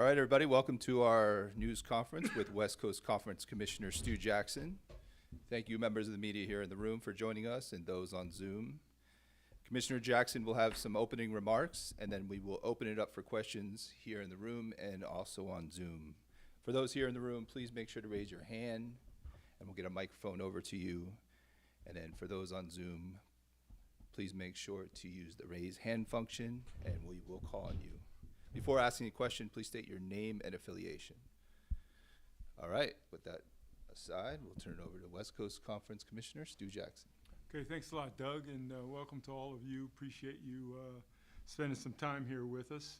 All right, everybody, welcome to our news conference with West Coast Conference Commissioner Stu Jackson. Thank you, members of the media here in the room, for joining us and those on Zoom. Commissioner Jackson will have some opening remarks, and then we will open it up for questions here in the room and also on Zoom. For those here in the room, please make sure to raise your hand, and we'll get a microphone over to you. And then for those on Zoom, please make sure to use the raise hand function, and we will call on you. Before asking a question, please state your name and affiliation. All right, with that aside, we'll turn it over to West Coast Conference Commissioner Stu Jackson. Okay, thanks a lot, Doug, and welcome to all of you. Appreciate you spending some time here with us.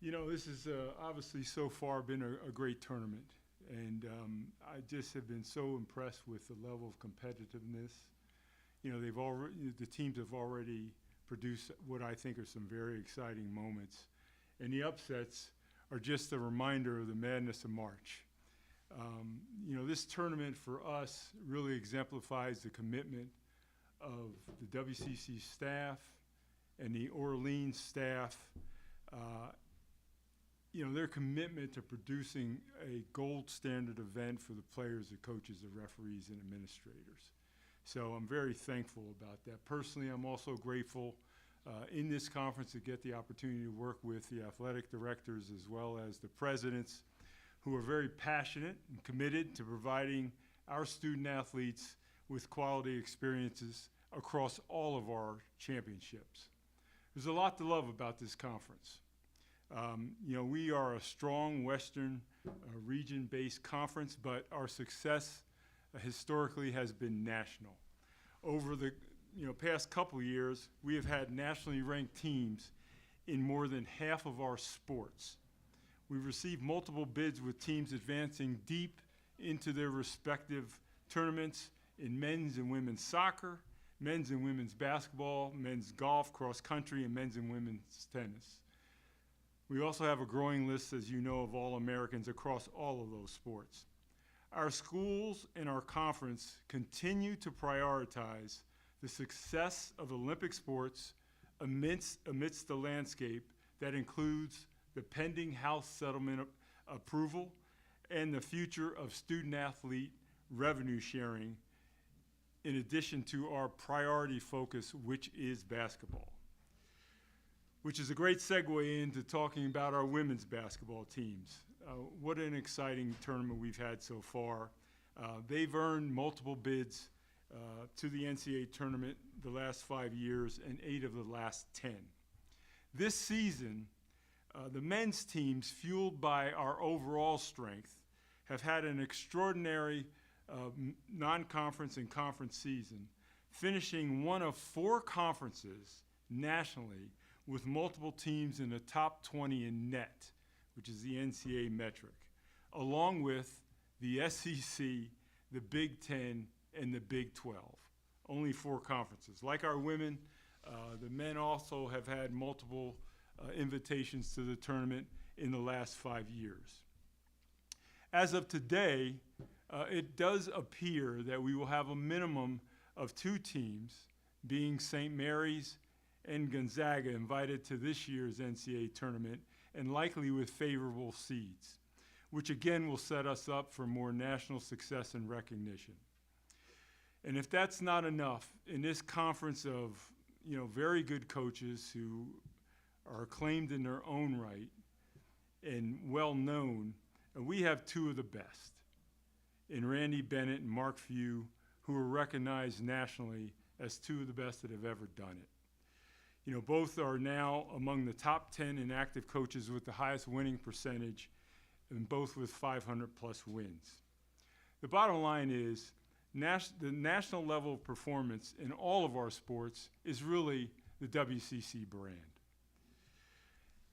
You know, this has obviously so far been a great tournament, and I just have been so impressed with the level of competitiveness. You know, the teams have already produce what I think are some very exciting moments. And the upsets are just a reminder of the madness of March. You know, this tournament for us really exemplifies the commitment of the WCC staff and the Orleans staff. You know, their commitment to producing a gold standard event for the players, the coaches, the referees, and administrators. So I'm very thankful about that. Personally, I'm also grateful in this conference to get the opportunity to work with the athletic directors as well as the presidents who are very passionate and committed to providing our student athletes with quality experiences across all of our championships. There's a lot to love about this conference. You know, we are a strong Western region-based conference, but our success historically has been national. Over the past couple of years, we have had nationally ranked teams in more than half of our sports. We've received multiple bids with teams advancing deep into their respective tournaments in men's and women's soccer, men's and women's basketball, men's golf, cross country, and men's and women's tennis. We also have a growing list, as you know, of All-Americans across all of those sports. Our schools and our conference continue to prioritize the success of Olympic sports amidst the landscape that includes the pending House settlement approval and the future of student-athlete revenue sharing, in addition to our priority focus, which is basketball. Which is a great segue into talking about our women's basketball teams. What an exciting tournament we've had so far. They've earned multiple bids to the NCAA tournament the last 5 years and 8 of the last 10. This season, the men's teams, fueled by our overall strength, have had an extraordinary non-conference and conference season, finishing one of 4 conferences nationally with multiple teams in the top 20 in net, which is the NCAA metric, along with the SEC, the Big Ten, and the Big 12. Only 4 conferences. Like our women, the men also have had multiple invitations to the tournament in the last 5 years. As of today, it does appear that we will have a minimum of 2 teams, being St. Mary's and Gonzaga, invited to this year's NCAA tournament, and likely with favorable seeds, which again will set us up for more national success and recognition. And if that's not enough, in this conference of very good coaches who are acclaimed in their own right and well known, we have 2 of the best, in Randy Bennett and Mark Few, who are recognized nationally as 2 of the best that have ever done it. You know, both are now among the top 10 in active coaches with the highest winning percentage, and both with 500+ wins. The bottom line is the national level of performance in all of our sports is really the WCC brand.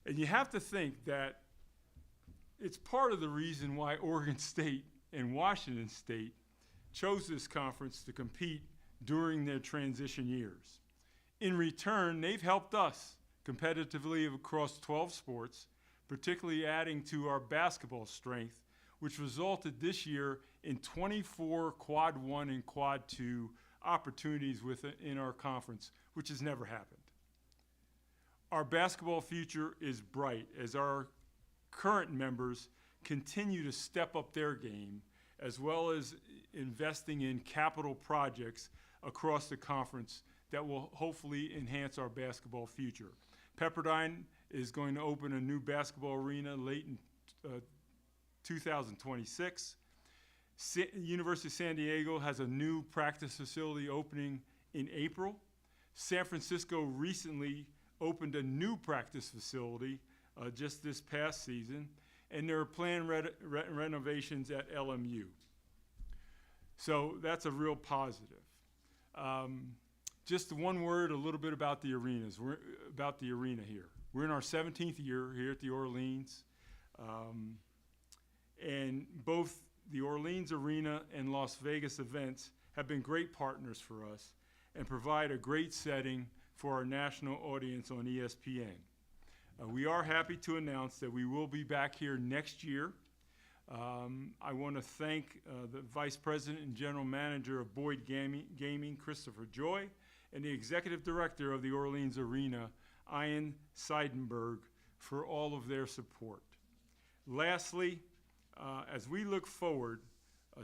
And you have to think that it's part of the reason why Oregon State and Washington State chose this conference to compete during their transition years. In return, they've helped us competitively across 12 sports, particularly adding to our basketball strength, which resulted this year in 24 Quad 1 and Quad 2 opportunities in our conference, which has never happened. our basketball future is bright as our current members continue to step up their game, as well as investing in capital projects across the conference that will hopefully enhance our basketball future. Pepperdine is going to open a new basketball arena late in 2026. University of San Diego has a new practice facility opening in April. San Francisco recently opened a new practice facility just this past season, and there are planned renovations at LMU. So that's a real positive. Just one word, a little bit about the arenas. About the arena here. We're in our 17th year here at the Orleans, and both the Orleans Arena and Las Vegas events have been great partners for us and provide a great setting for our national audience on ESPN. We are happy to announce that we will be back here next year. I want to thank the Vice President and General Manager of Boyd Gaming, Christopher Joy, and the Executive Director of the Orleans Arena, Ian Seidenberg, for all of their support. Lastly, as we look forward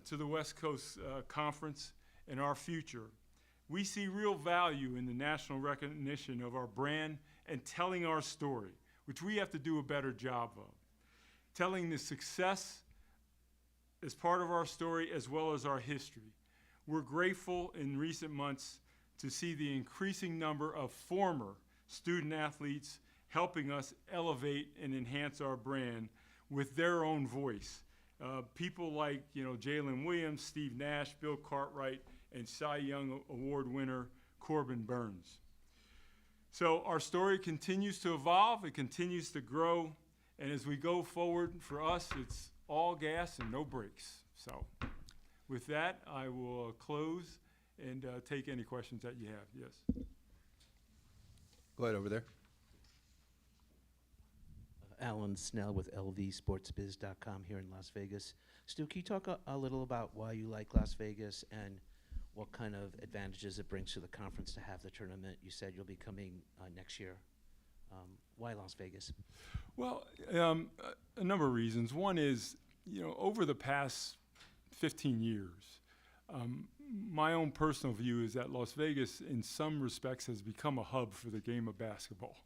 to the West Coast Conference and our future, we see real value in the national recognition of our brand and telling our story, which we have to do a better job of. Telling the success is part of our story as well as our history. We're grateful in recent months to see the increasing number of former student athletes helping us elevate and enhance our brand with their own voice. People like, Jalen Williams, Steve Nash, Bill Cartwright, and Cy Young Award winner Corbin Burns. So our story continues to evolve, it continues to grow, and as we go forward, for us, it's all gas and no brakes. So with that, I will close and take any questions that you have. Yes. Go ahead over there. Alan Snell with lvsportsbiz.com here in Las Vegas. Stu, can you talk a little about why you like Las Vegas and what kind of advantages it brings to the conference to have the tournament? You said you'll be coming next year. Why Las Vegas? Well, a number of reasons. One is, over the past 15 years, my own personal view is that Las Vegas, in some respects, has become a hub for the game of basketball.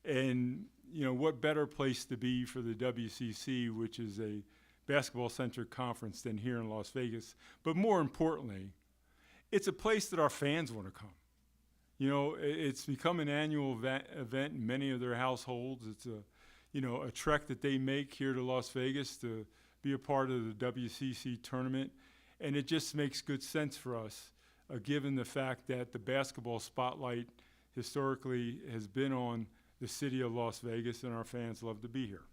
And, what better place to be for the WCC, which is a basketball-centric conference, than here in Las Vegas. But more importantly, it's a place that our fans want to come. It's become an annual event in many of their households. It's a trek that they make here to Las Vegas to be a part of the WCC tournament. And it just makes good sense for us, given the fact that the basketball spotlight historically has been on the city of Las Vegas, and our fans love to be here.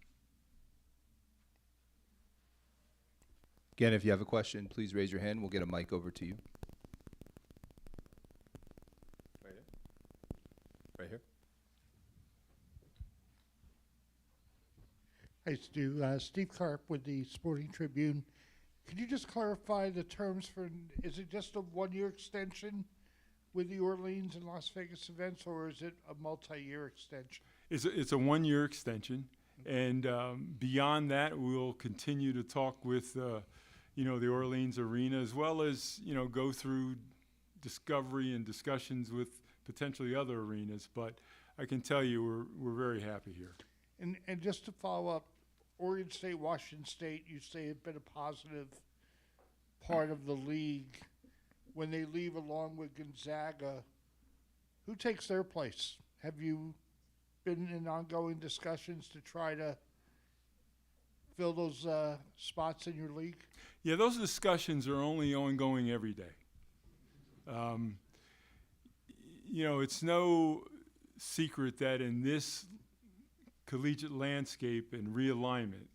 Again, if you have a question, please raise your hand. We'll get a mic over to you. Right here. Right here. Hi, Stu. Steve Karp with the Sporting Tribune. Could you just clarify the terms for, is it just a one-year extension with the Orleans and Las Vegas events, or is it a multi-year extension? It's a one-year extension, and beyond that, we'll continue to talk with, the Orleans Arena, as well as, go through discovery and discussions with potentially other arenas. But I can tell you we're very happy here. And just to follow up, Oregon State, Washington State, you say it's been a positive part of the league. When they leave along with Gonzaga, who takes their place? Have you been in ongoing discussions to try to fill those spots in your league? Yeah, those discussions are only ongoing every day. It's no secret that in this collegiate landscape and realignment,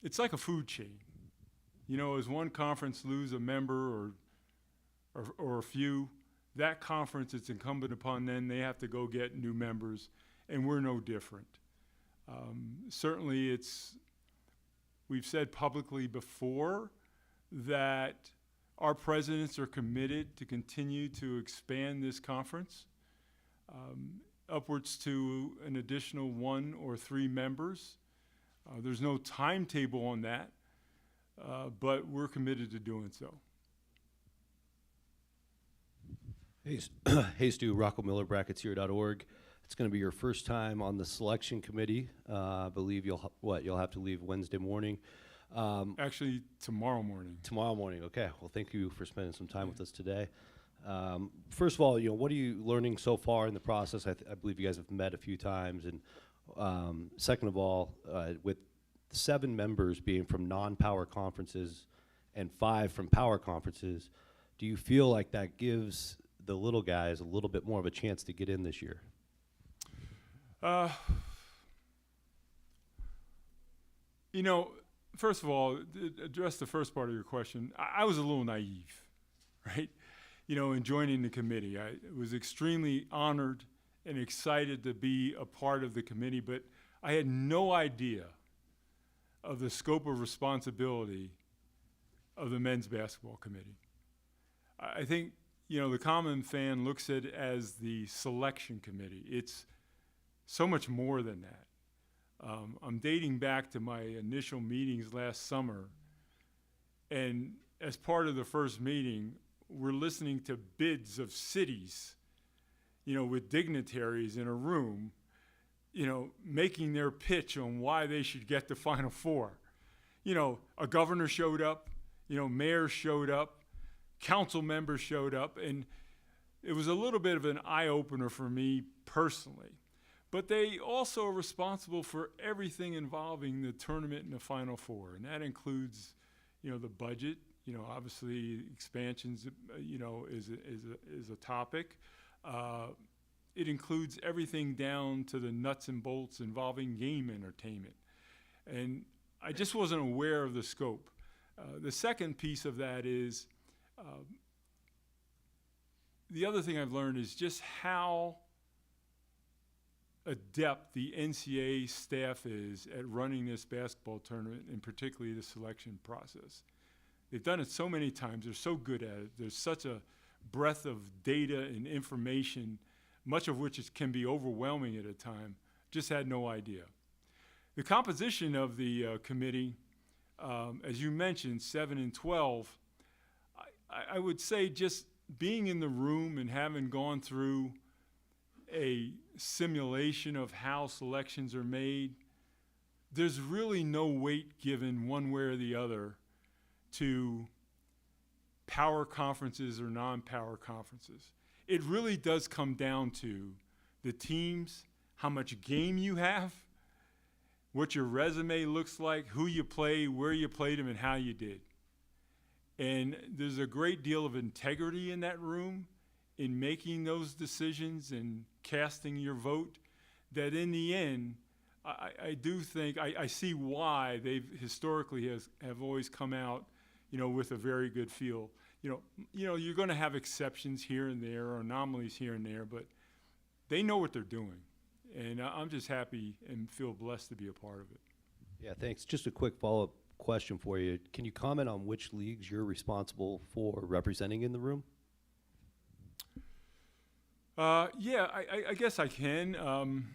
it's like a food chain. As one conference lose a member or a few, that conference, it's incumbent upon them, they have to go get new members, and we're no different. Certainly we've said publicly before that our presidents are committed to continue to expand this conference. upwards to an additional 1 or 3 members. There's no timetable on that, but we're committed to doing so. Hey Stu, Rocco Miller, bracketshere.org. It's going to be your first time on the selection committee. I believe you'll have to leave Wednesday morning. Actually, tomorrow morning. Tomorrow morning, okay. Well, thank you for spending some time with us today. First of all, what are you learning so far in the process? I believe you guys have met a few times. And second of all, with 7 members being from non-power conferences and 5 from power conferences, do you feel like that gives the little guys a little bit more of a chance to get in this year? First of all, to address the first part of your question, I was a little naive, right? In joining the committee. I was extremely honored and excited to be a part of the committee, but I had no idea of the scope of responsibility of the men's basketball committee. I think, the common fan looks at it as the selection committee. It's so much more than that. I'm dating back to my initial meetings last summer, and as part of the first meeting, we're listening to bids of cities, with dignitaries in a room, making their pitch on why they should get the Final Four. A governor showed up, mayors showed up, council members showed up, and it was a little bit of an eye-opener for me personally. But they also are responsible for everything involving the tournament and the Final Four, and that includes, the budget. Obviously expansions, is a topic. It includes everything down to the nuts and bolts involving game entertainment, and I just wasn't aware of the scope. The second piece of that is the other thing I've learned is just how adept the NCAA staff is at running this basketball tournament, and particularly the selection process. They've done it so many times. They're so good at it. There's such a breadth of data and information, much of which can be overwhelming at a time. Just had no idea. The composition of the committee, as you mentioned, 7 and 12, I would say just being in the room and having gone through a simulation of how selections are made, there's really no weight given one way or the other to power conferences or non-power conferences. It really does come down to the teams, how much game you have, what your resume looks like, who you play, where you played them, and how you did. And there's a great deal of integrity in that room in making those decisions and casting your vote, that in the end, I do think, I see why they've historically have always come out, with a very good feel. You're going to have exceptions here and there, or anomalies here and there, but they know what they're doing. And I'm just happy and feel blessed to be a part of it. Yeah, thanks. Just a quick follow-up question for you. Can you comment on which leagues you're responsible for representing in the room? Yeah, I guess I can,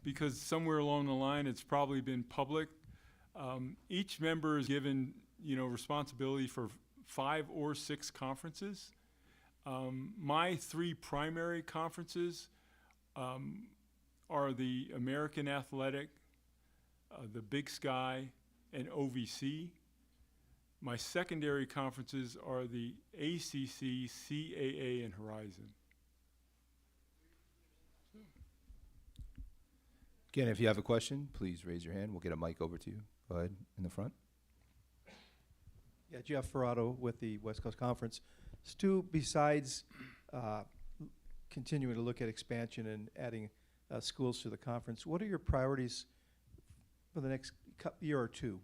because somewhere along the line it's probably been public. Each member is given, responsibility for 5 or 6 conferences. My 3 primary conferences are the American Athletic, the Big Sky, and OVC. My secondary conferences are the ACC, CAA, and Horizon. Again, if you have a question, please raise your hand. We'll get a mic over to you. Go ahead in the front. Yeah, Jeff Ferrato with the West Coast Conference. Stu, besides continuing to look at expansion and adding schools to the conference, what are your priorities for the next year or two?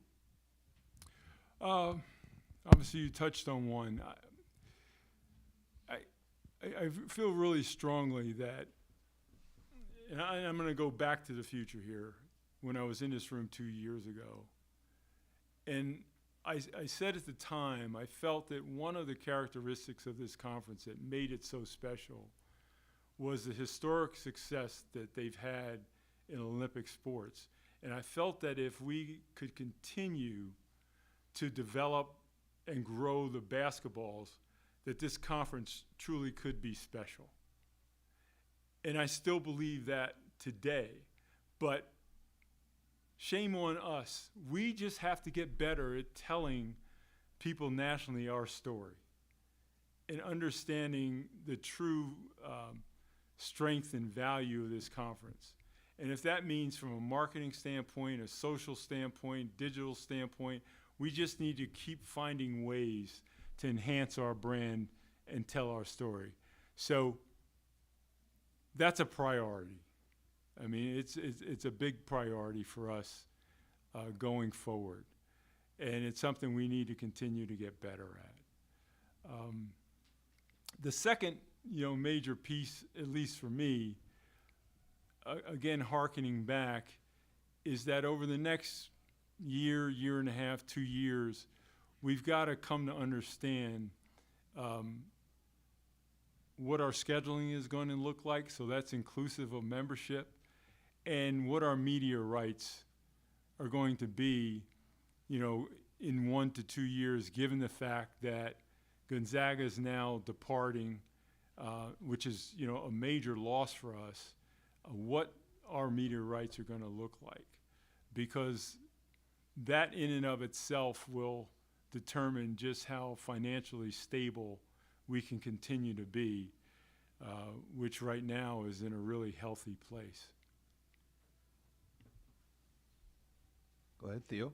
Obviously, you touched on one. I feel really strongly that, and I'm going to go back to the future here, when I was in this room 2 years ago. And I said at the time, I felt that one of the characteristics of this conference that made it so special was the historic success that they've had in Olympic sports. And I felt that if we could continue to develop and grow the basketballs, that this conference truly could be special. And I still believe that today. But shame on us. We just have to get better at telling people nationally our story and understanding the true strength and value of this conference. And if that means from a marketing standpoint, a social standpoint, digital standpoint, we just need to keep finding ways to enhance our brand and tell our story. So that's a priority. I mean, it's a big priority for us going forward. And it's something we need to continue to get better at. The second, major piece, at least for me, again, hearkening back, is that over the next year, year and a half, 2 years, we've got to come to understand what our scheduling is going to look like, so that's inclusive of membership, and what our media rights are going to be, in 1 to 2 years, given the fact that Gonzaga is now departing, which is, a major loss for us, what our media rights are going to look like. Because that in and of itself will determine just how financially stable we can continue to be, which right now is in a really healthy place. Go ahead, Theo.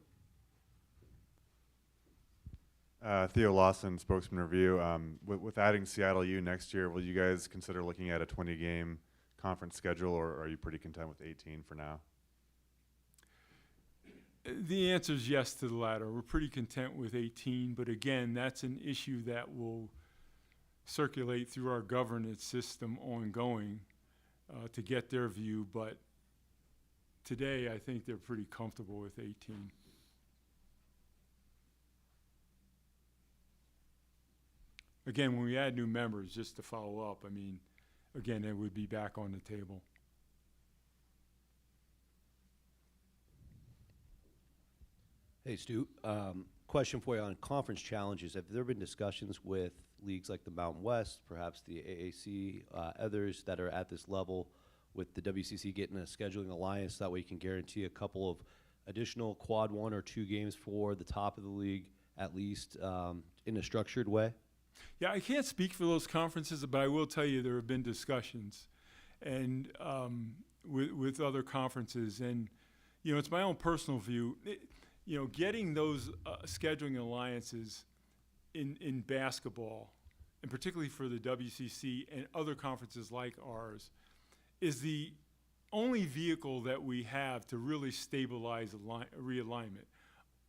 Theo Lawson, Spokesman Review. With adding Seattle U next year, will you guys consider looking at a 20-game conference schedule, or are you pretty content with 18 for now? The answer is yes to the latter. We're pretty content with 18, but again, that's an issue that will circulate through our governance system ongoing to get their view, but today I think they're pretty comfortable with 18. Again, when we add new members, just to follow up, I mean, again, it would be back on the table. Hey, Stu, question for you on conference challenges. Have there been discussions with leagues like the Mountain West, perhaps the AAC, others that are at this level with the WCC getting a scheduling alliance? That way you can guarantee a couple of additional quad 1 or 2 games for the top of the league, at least in a structured way? Yeah, I can't speak for those conferences, but I will tell you there have been discussions and with other conferences. And, it's my own personal view. Getting those scheduling alliances in basketball, and particularly for the WCC and other conferences like ours, is the only vehicle that we have to really stabilize realignment.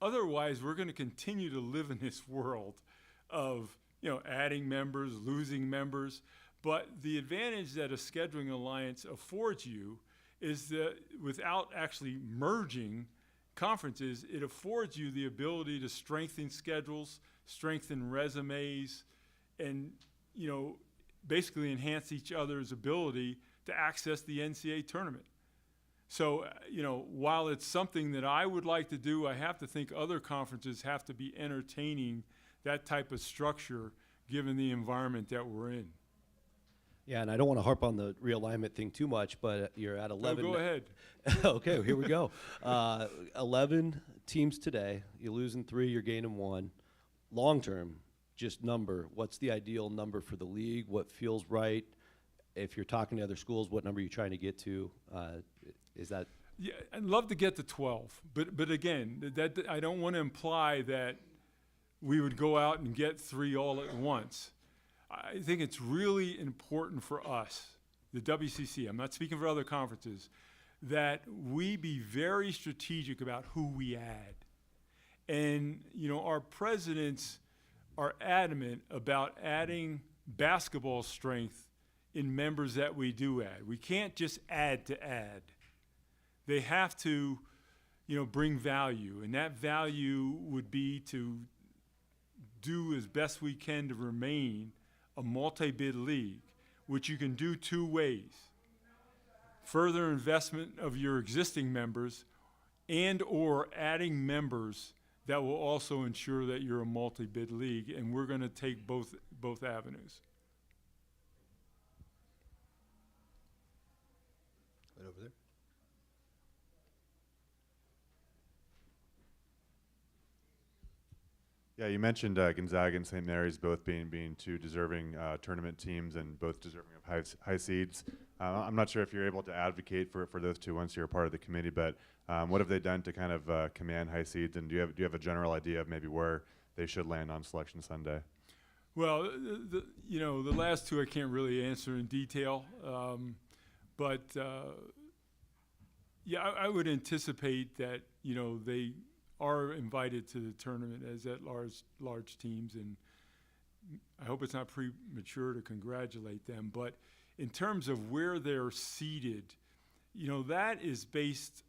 Otherwise, we're going to continue to live in this world of adding members, losing members. But the advantage that a scheduling alliance affords you is that without actually merging conferences, it affords you the ability to strengthen schedules, strengthen resumes, and basically enhance each other's ability to access the NCAA tournament. So, while it's something that I would like to do, I have to think other conferences have to be entertaining that type of structure given the environment that we're in. Yeah, and I don't want to harp on the realignment thing too much, but you're at 11. No, go ahead. Okay, here we go. 11 teams today. You're losing 3, you're gaining 1. Long term, just number. What's the ideal number for the league? What feels right? If you're talking to other schools, what number are you trying to get to? Is that? Yeah, I'd love to get to 12, but again, that I don't want to imply that we would go out and get 3 all at once. I think it's really important for us, the WCC, I'm not speaking for other conferences, that we be very strategic about who we add. And, our presidents are adamant about adding basketball strength in members that we do add. We can't just add to add. They have to, bring value, and that value would be to do as best we can to remain a multi-bid league. which you can do two ways. Further investment of your existing members and or adding members that will also ensure that you're a multi-bid league, and we're going to take both avenues. Right over there. Yeah, you mentioned Gonzaga and St. Mary's both being two deserving tournament teams and both deserving of high seeds. I'm not sure if you're able to advocate for those two once you're a part of the committee, but what have they done to kind of command high seeds, and do you have a general idea of maybe where they should land on Selection Sunday? Well, the last two I can't really answer in detail, but yeah, I would anticipate that they are invited to the tournament as at large teams, and I hope it's not premature to congratulate them. But in terms of where they're seated, that is based.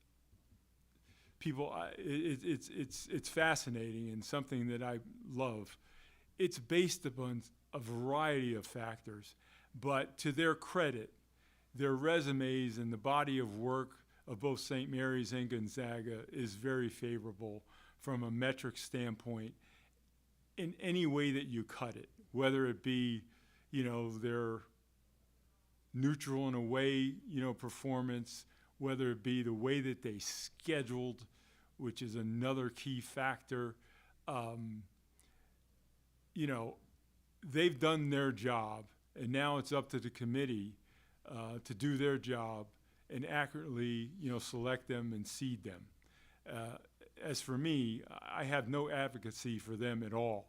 It's fascinating and something that I love. It's based upon a variety of factors, but to their credit, their resumes and the body of work of both St. Mary's and Gonzaga is very favorable from a metric standpoint in any way that you cut it, whether it be, their neutral and away, performance, whether it be the way that they scheduled, which is another key factor. They've done their job, and now it's up to the committee to do their job and accurately, select them and seed them. As for me, I have no advocacy for them at all.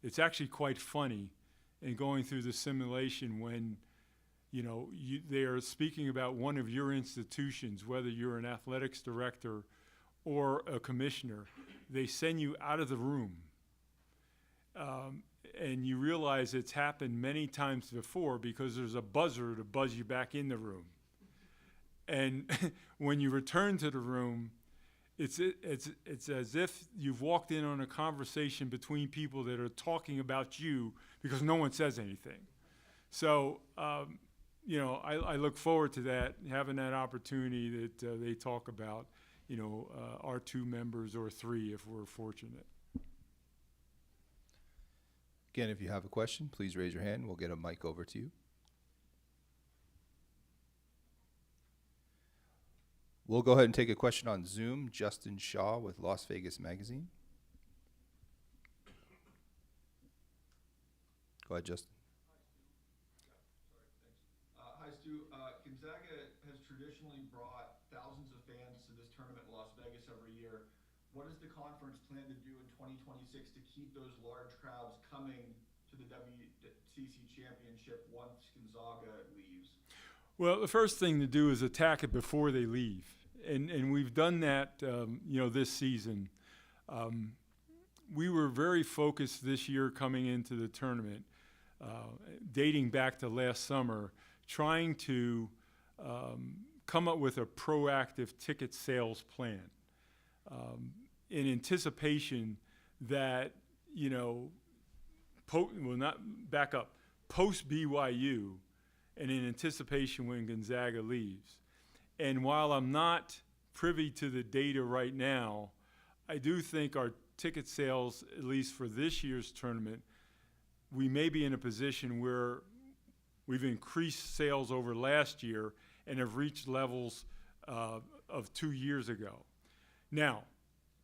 It's actually quite funny in going through the simulation when, they are speaking about one of your institutions, whether you're an athletics director or a commissioner, they send you out of the room. And you realize it's happened many times before because there's a buzzer to buzz you back in the room. And when you return to the room, it's as if you've walked in on a conversation between people that are talking about you because no one says anything. So, I look forward to that, having that opportunity that they talk about, our two members or three if we're fortunate. Again, if you have a question, please raise your hand. We'll get a mic over to you. We'll go ahead and take a question on Zoom. Justin Shaw with Las Vegas Magazine. Go ahead, Justin. Hi, Stu. Gonzaga has traditionally brought thousands of fans to this tournament in Las Vegas every year. What does the conference plan to do in 2026 to keep those large crowds coming to the WCC championship once Gonzaga leaves? Well, the first thing to do is attack it before they leave. And we've done that, this season. We were very focused this year coming into the tournament, dating back to last summer, trying to come up with a proactive ticket sales plan in anticipation that, post BYU, and in anticipation when Gonzaga leaves. And while I'm not privy to the data right now, I do think our ticket sales, at least for this year's tournament, we may be in a position where we've increased sales over last year and have reached levels of 2 years ago. Now,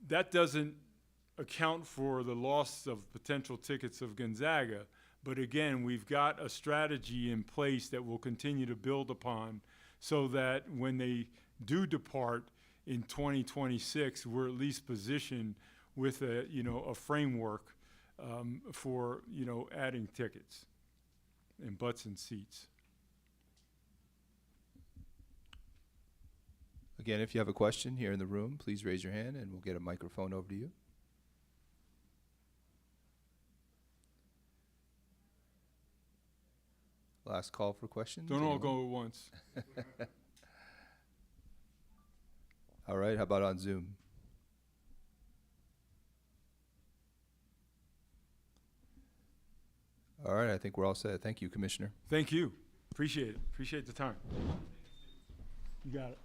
that doesn't account for the loss of potential tickets of Gonzaga, but again, we've got a strategy in place that we'll continue to build upon so that when they do depart in 2026, we're at least positioned with a framework for, adding tickets and butts and seats. Again, if you have a question here in the room, please raise your hand and we'll get a microphone over to you. Last call for questions. Don't all Anyone? go at once. All right, how about on Zoom? All right, I think we're all set. Thank you, Commissioner. Thank you. Appreciate it. Appreciate the time. You got it.